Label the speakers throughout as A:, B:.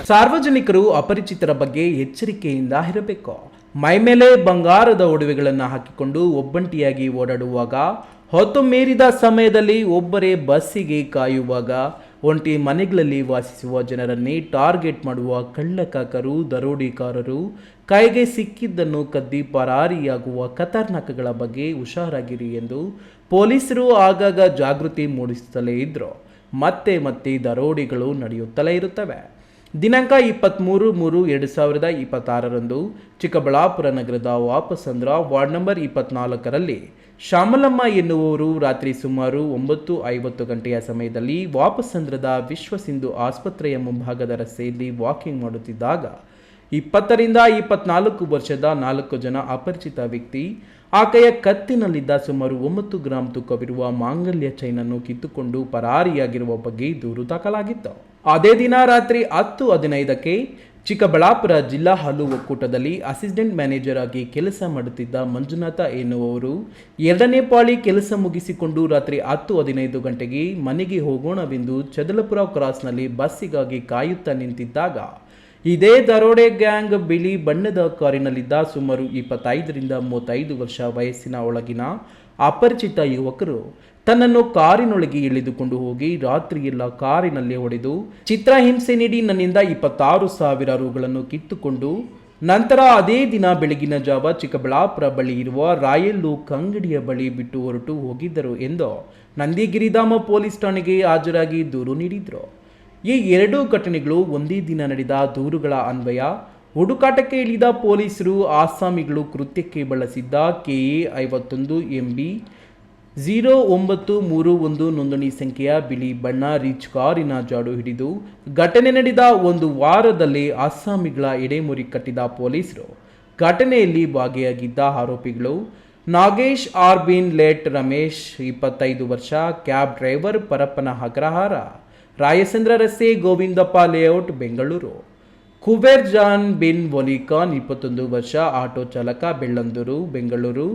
A: ಸಾರ್ವಜನಿಕರು ಅಪರಿಚಿತರ ಬಗ್ಗೆ ಎಚ್ಚರಿಕೆಯಿಂದ ಇರಬೇಕು. ಮೈಮೇಲೆ ಬಂಗಾರದ ಒಡವೆಗಳನ್ನು ಹಾಕಿಕೊಂಡು ಒಬ್ಬಂಟಿಯಾಗಿ ಓಡಾಡುವಾಗ, ಹೊತ್ತು ಮೀರಿದ ಸಮಯದಲ್ಲಿ ಒಬ್ಬರೇ ಬಸ್ಸಿಗೆ ಕಾಯುವಾಗ, ಒಂಟಿ ಮನೆಗಳಲ್ಲಿ ವಾಸಿಸುವ ಜನರನ್ನೇ ಟಾರ್ಗೆಟ್ ಮಾಡುವ ಕಳ್ಳಕಾಕರು, ದರೋಡೆಕಾರರು, ಕೈಗೆ ಸಿಕ್ಕಿದ್ದನ್ನು ಕದ್ದಿ ಪರಾರಿಯಾಗುವ ಖತರ್ನಾಕಗಳ ಬಗ್ಗೆ ಹುಷಾರಾಗಿರಿ ಎಂದು ಪೊಲೀಸರು ಆಗಾಗ ಜಾಗೃತಿ ಮೂಡಿಸುತ್ತಲೇ ಇದ್ರು. ಮತ್ತೆ ಮತ್ತೆ ದರೋಡೆಗಳು ನಡೆಯುತ್ತಲೇ ಇರುತ್ತವೆ. ದಿನಾಂಕ 23/3/2026 ಚಿಕ್ಕಬಳ್ಳಾಪುರ ನಗರದ ವಾಪಸಂದ್ರ ವಾರ್ಡ್ ನಂಬರ್ 24ರಲ್ಲಿ ಶ್ಯಾಮಲಮ್ಮ ಎನ್ನುವವರು ರಾತ್ರಿ ಸುಮಾರು 9:50 ಗಂಟೆಯ ಸಮಯದಲ್ಲಿ ವಾಪಸಂದ್ರದ ವಿಶ್ವಸಿಂಧು ಆಸ್ಪತ್ರೆಯ ಮುಂಭಾಗದ ರಸ್ತೆಯಲ್ಲಿ ವಾಕಿಂಗ್ ಮಾಡುತ್ತಿದ್ದಾಗ 20ರಿಂದ 24 ವರ್ಷದ 4 ಜನ ಅಪರಿಚಿತ ವ್ಯಕ್ತಿ ಆಕೆಯ ಕತ್ತಿನಲ್ಲಿದ್ದ ಸುಮಾರು 9 ಗ್ರಾಂ ತೂಕವಿರುವ ಮಾಂಗಲ್ಯ ಚೈನನ್ನು ಕಿತ್ತುಕೊಂಡು ಪರಾರಿಯಾಗಿರುವ ಬಗ್ಗೆ ದೂರು ದಾಖಲಾಗಿತ್ತು. ಅದೇ ದಿನ ರಾತ್ರಿ 10:15ಕ್ಕೆ ಚಿಕ್ಕಬಳ್ಳಾಪುರ ಜಿಲ್ಲಾ ಹಾಲು ಒಕ್ಕೂಟದಲ್ಲಿ ಅಸಿಸ್ಟೆಂಟ್ ಮ್ಯಾನೇಜರ್ ಆಗಿ ಕೆಲಸ ಮಾಡುತ್ತಿದ್ದ ಮಂಜುನಾಥ ಎನ್ನುವವರು 2ನೇ ಪಾಳಿ ಕೆಲಸ ಮುಗಿಸಿಕೊಂಡು ರಾತ್ರಿ 10:15 ಗಂಟೆಗೆ ಮನೆಗೆ ಹೋಗೋಣವೆಂದು ಚದಲಪುರ ಕ್ರಾಸ್ನಲ್ಲಿ ಬಸ್ಸಿಗಾಗಿ ಕಾಯುತ್ತಾ ನಿಂತಿದ್ದಾಗ ಇದೇ ದರೋಡೆ ಗ್ಯಾಂಗ್ ಬಿಳಿ ಬಣ್ಣದ ಕಾರಿನಲ್ಲಿದ್ದ ಸುಮಾರು 25ರಿಂದ 35 ವರ್ಷ ವಯಸ್ಸಿನ ಒಳಗಿನ ಅಪರಿಚಿತ ಯುವಕರು ತನ್ನನ್ನು ಕಾರಿನೊಳಗೆ ಎಳೆದುಕೊಂಡು ಹೋಗಿ ರಾತ್ರಿಯೆಲ್ಲ ಕಾರಿನಲ್ಲೇ ಹೊಡೆದು ಚಿತ್ರಹಿಂಸೆ ನೀಡಿ ನನ್ನಿಂದ 26,000 ರೂಗಳನ್ನು ಕಿತ್ತುಕೊಂಡು ನಂತರ ಅದೇ ದಿನ ಬೆಳಗಿನ ಜಾವ ಚಿಕ್ಕಬಳ್ಳಾಪುರ ಬಳಿ ಇರುವ ರಾಯಲ್ ಲೂಕ್ ಅಂಗಡಿಯ ಬಳಿ ಬಿಟ್ಟು ಹೊರಟು ಹೋಗಿದ್ದರು ಎಂದು ನಂದಿಗಿರಿಧಾಮ ಪೊಲೀಸ್ ಠಾಣೆಗೆ ಹಾಜರಾಗಿ ದೂರು ನೀಡಿದರು. ಈ ಎರಡೂ ಘಟನೆಗಳು ಒಂದೇ ದಿನ ನಡೆದ ದೂರುಗಳ ಅನ್ವಯ ಹುಡುಕಾಟಕ್ಕೆ ಇಳಿದ ಪೊಲೀಸರು ಆಸಾಮಿಗಳು ಕೃತ್ಯಕ್ಕೆ ಬಳಸಿದ್ದ KA 51 MB 0931 ನೋಂದಣಿ ಸಂಖ್ಯೆಯ ಬಿಳಿ ಬಣ್ಣ ರಿಚ್ ಕಾರಿನ ಜಾಡು ಹಿಡಿದು ಘಟನೆ ನಡೆದ ಒಂದು ವಾರದಲ್ಲೇ ಆಸಾಮಿಗಳ ಎಡೆಮುರಿ ಕಟ್ಟಿದ ಪೊಲೀಸರು ಘಟನೆಯಲ್ಲಿ ಭಾಗಿಯಾಗಿದ್ದ ಆರೋಪಿಗಳು ನಾಗೇಶ್ ಆರ್ಬಿನ್ ಲೇಟ್ ರಮೇಶ್ 25 ವರ್ಷ, ಕ್ಯಾಬ್ ಡ್ರೈವರ್ ಪರಪ್ಪನ ಅಗ್ರಹಾರ, ರಾಯಚಂದ್ರ ರಸ್ತೆ, ಗೋವಿಂದಪ್ಪ ಲೇಔಟ್, ಬೆಂಗಳೂರು. ಕುಬೇರ್ ಜಾನ್ ಬಿನ್ ವಲಿಖಾನ್ 21 ವರ್ಷ, ಆಟೋ ಚಾಲಕ, Bellandur, Bengaluru.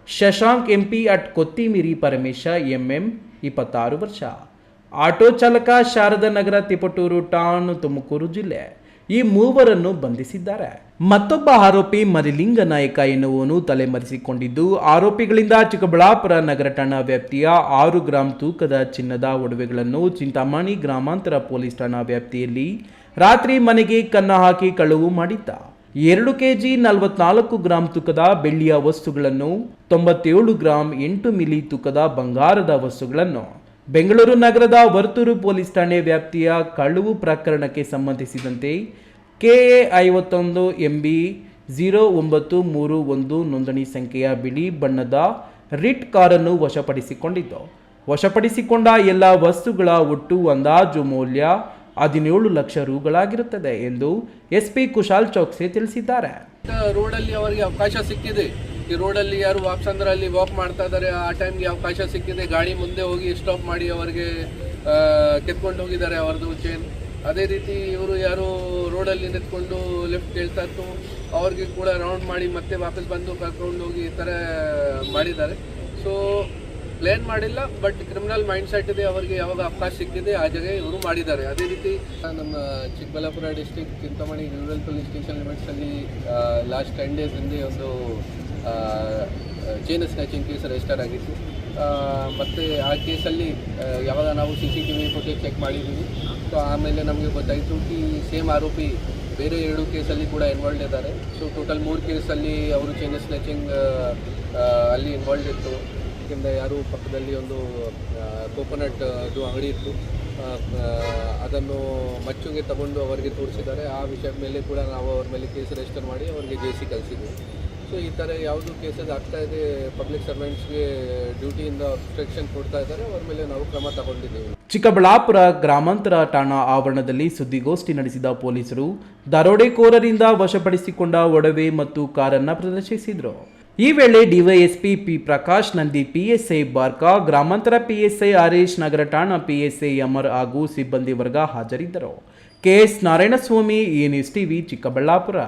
A: Shashank MP at Kothimiri Paramesha MM 26 ವರ್ಷ, ಆಟೋ ಚಾಲಕ, ಶಾರದಾ ನಗರ, ತಿಪಟೂರು ಟಾನ್, ತುಮಕೂರು ಜಿಲ್ಲೆ. ಈ ಮೂವರನ್ನು ಬಂಧಿಸಿದ್ದಾರೆ. ಮತ್ತೊಬ್ಬ ಆರೋಪಿ ಮರಿಲಿಂಗ ನಾಯಕ ಎನ್ನುವನು ತಲೆಮರೆಸಿಕೊಂಡಿದ್ದು, ಆರೋಪಿಗಳಿಂದ ಚಿಕ್ಕಬಳ್ಳಾಪುರ ನಗರ ಠಾಣಾ ವ್ಯಾಪ್ತಿಯ 6 ಗ್ರಾಂ ತೂಕದ ಚಿನ್ನದ ಒಡವೆಗಳನ್ನು ಚಿಂತಾಮಣಿ ಗ್ರಾಮಾಂತರ ಪೊಲೀಸ್ ಠಾಣಾ ವ್ಯಾಪ್ತಿಯಲ್ಲಿ ರಾತ್ರಿ ಮನೆಗೆ ಕನ್ನ ಹಾಕಿ ಕಳವು ಮಾಡಿದ್ದ. 2 kg 44 ಗ್ರಾಂ ತೂಕದ ಬೆಳ್ಳಿಯ ವಸ್ತುಗಳನ್ನು, 97 ಗ್ರಾಂ 8 ಮಿಲಿ ತೂಕದ ಬಂಗಾರದ ವಸ್ತುಗಳನ್ನು ಬೆಂಗಳೂರು ನಗರದ ವರ್ತೂರು ಪೊಲೀಸ್ ಠಾಣೆ ವ್ಯಾಪ್ತಿಯ ಕಳವು ಪ್ರಕರಣಕ್ಕೆ ಸಂಬಂಧಿಸಿದಂತೆ KA 51 MB 0931 ನೋಂದಣಿ ಸಂಖ್ಯೆಯ ಬಿಳಿ ಬಣ್ಣದ ರಿಟ್ ಕಾರನ್ನು ವಶಪಡಿಸಿಕೊಂಡಿದ್ದು, ವಶಪಡಿಸಿಕೊಂಡ ಎಲ್ಲ ವಸ್ತುಗಳ ಒಟ್ಟು ಅಂದಾಜು ಮೌಲ್ಯ 17 ಲಕ್ಷ ರೂಗಳಾಗಿರುತ್ತದೆ ಎಂದು SP ಕುಶಾಲ್ ಚೌಕ್ಸೆ ತಿಳಿಸಿದ್ದಾರೆ.
B: ರೋಡಲ್ಲಿ ಅವರಿಗೆ ಅವಕಾಶ ಸಿಕ್ಕಿದೆ. ಈ ರೋಡಲ್ಲಿ ಯಾರು ವಾಪಸಂದ್ರಲ್ಲಿ ವಾಕ್ ಮಾಡ್ತಾ ಇದ್ದಾರೆ, ಆ ಟೈಮ್ಗೆ ಅವಕಾಶ ಸಿಕ್ಕಿದೆ. ಗಾಡಿ ಮುಂದೆ ಹೋಗಿ ಸ್ಟಾಪ್ ಮಾಡಿ ಅವರಿಗೆ ಕೆತ್ಕೊಂಡು ಹೋಗಿದ್ದಾರೆ ಅವರದು ಚೈನ್. ಅದೇ ರೀತಿ ಇವರು ಯಾರು ರೋಡಲ್ಲಿ ನಿಂತ್ಕೊಂಡು ಲೆಫ್ಟ್ ಕೇಳ್ತಾ ಇತ್ತು, ಅವ್ರಿಗೆ ಕೂಡ ರೌಂಡ್ ಮಾಡಿ ಮತ್ತೆ ವಾಪಸ್ ಬಂದು ಕರ್ಕೊಂಡು ಹೋಗಿ ಈ ಥರ ಮಾಡಿದ್ದಾರೆ. ಸೊ ಪ್ಲೇನ್ ಮಾಡಿಲ್ಲ, ಬಟ್ ಕ್ರಿಮಿನಲ್ ಮೈಂಡ್ ಸೆಟ್ ಇದೆ. ಅವರಿಗೆ ಯಾವಾಗ ಅವಕಾಶ ಸಿಕ್ಕಿದೆ ಆ ಜಾಗ ಇವರು ಮಾಡಿದ್ದಾರೆ. ಅದೇ ರೀತಿ ನಮ್ಮ Chikkaballapura district Chintamani rural police station ಲಿಮಿಟ್ಸಲ್ಲಿ ಲಾಸ್ಟ್ 10 ಡೇಸ್ ಹಿಂದೆ ಒಂದು ಚೈನ್ ಸ್ನ್ಯಾಚಿಂಗ್ ಕೇಸ್ ರಿಜಿಸ್ಟರ್ ಆಗಿತ್ತು. ಮತ್ತು ಆ ಕೇಸಲ್ಲಿ ಯಾವಾಗ ನಾವು CCTV ಫುಟೇಜ್ ಚೆಕ್ ಮಾಡಿದ್ದೀವಿ. ಸೊ ಆಮೇಲೆ ನಮಗೆ ಗೊತ್ತಾಯಿತು ಈ ಸೇಮ್ ಆರೋಪಿ ಬೇರೆ 2 ಕೇಸಲ್ಲಿ ಕೂಡ ಇನ್ವಾಲ್ವ್ ಇದ್ದಾರೆ. ಸೊ ಟೋಟಲ್ 3 ಕೇಸಲ್ಲಿ ಅವರು ಚೈನ್ ಸ್ನ್ಯಾಚಿಂಗ್ ಅಲ್ಲಿ ಇನ್ವಾಲ್ವ್ ಇತ್ತು. ಯಾಕೆಂದರೆ ಯಾರು ಪಕ್ಕದಲ್ಲಿ ಒಂದು ಕೋಕೋನಟ್ ಅದು ಅಂಗಡಿ ಇತ್ತು, ಅದನ್ನು ಮಚ್ಚುಗೆ ತಗೊಂಡು ಅವರಿಗೆ ತೋರಿಸಿದ್ದಾರೆ. ಆ ವಿಷಯದ ಮೇಲೆ ಕೂಡ ನಾವು ಅವ್ರ ಮೇಲೆ ಕೇಸ್ ರಿಜಿಸ್ಟರ್ ಮಾಡಿ ಅವರಿಗೆ JC ಕಳಿಸಿದ್ದೀವಿ. ಸೊ ಈ ಥರ ಯಾವುದು ಕೇಸಸ್ ಆಗ್ತಾ ಇದೆ, ಪಬ್ಲಿಕ್ ಸರ್ವೆಂಟ್ಸ್ಗೆ ಡ್ಯೂಟಿಯಿಂದ ಅಬ್ಸ್ಟ್ರಕ್ಷನ್ ಕೊಡ್ತಾ ಇದ್ದಾರೆ, ಅವ್ರ ಮೇಲೆ ನಾವು ಕ್ರಮ ತಗೊಂಡಿದ್ದೀವಿ.
A: ಚಿಕ್ಕಬಳ್ಳಾಪುರ ಗ್ರಾಮಾಂತರ ಠಾಣಾ ಆವರಣದಲ್ಲಿ ಸುದ್ದಿಗೋಷ್ಠಿ ನಡೆಸಿದ ಪೊಲೀಸರು ದರೋಡೆಕೋರರಿಂದ ವಶಪಡಿಸಿಕೊಂಡ ಒಡವೆ ಮತ್ತು ಕಾರನ್ನು ಪ್ರದರ್ಶಿಸಿದರು. ಈ ವೇಳೆ DYSP P Prakash, Nandi PSI Barca, ಗ್ರಾಮಾಂತರ PSI ಹರೀಶ್, ನಗರ ಠಾಣಾ PSI ಅಮರ್ ಹಾಗೂ ಸಿಬ್ಬಂದಿ ವರ್ಗ ಹಾಜರಿದ್ದರು. KS Narayanaswamy, ENS TV, Chikkaballapur.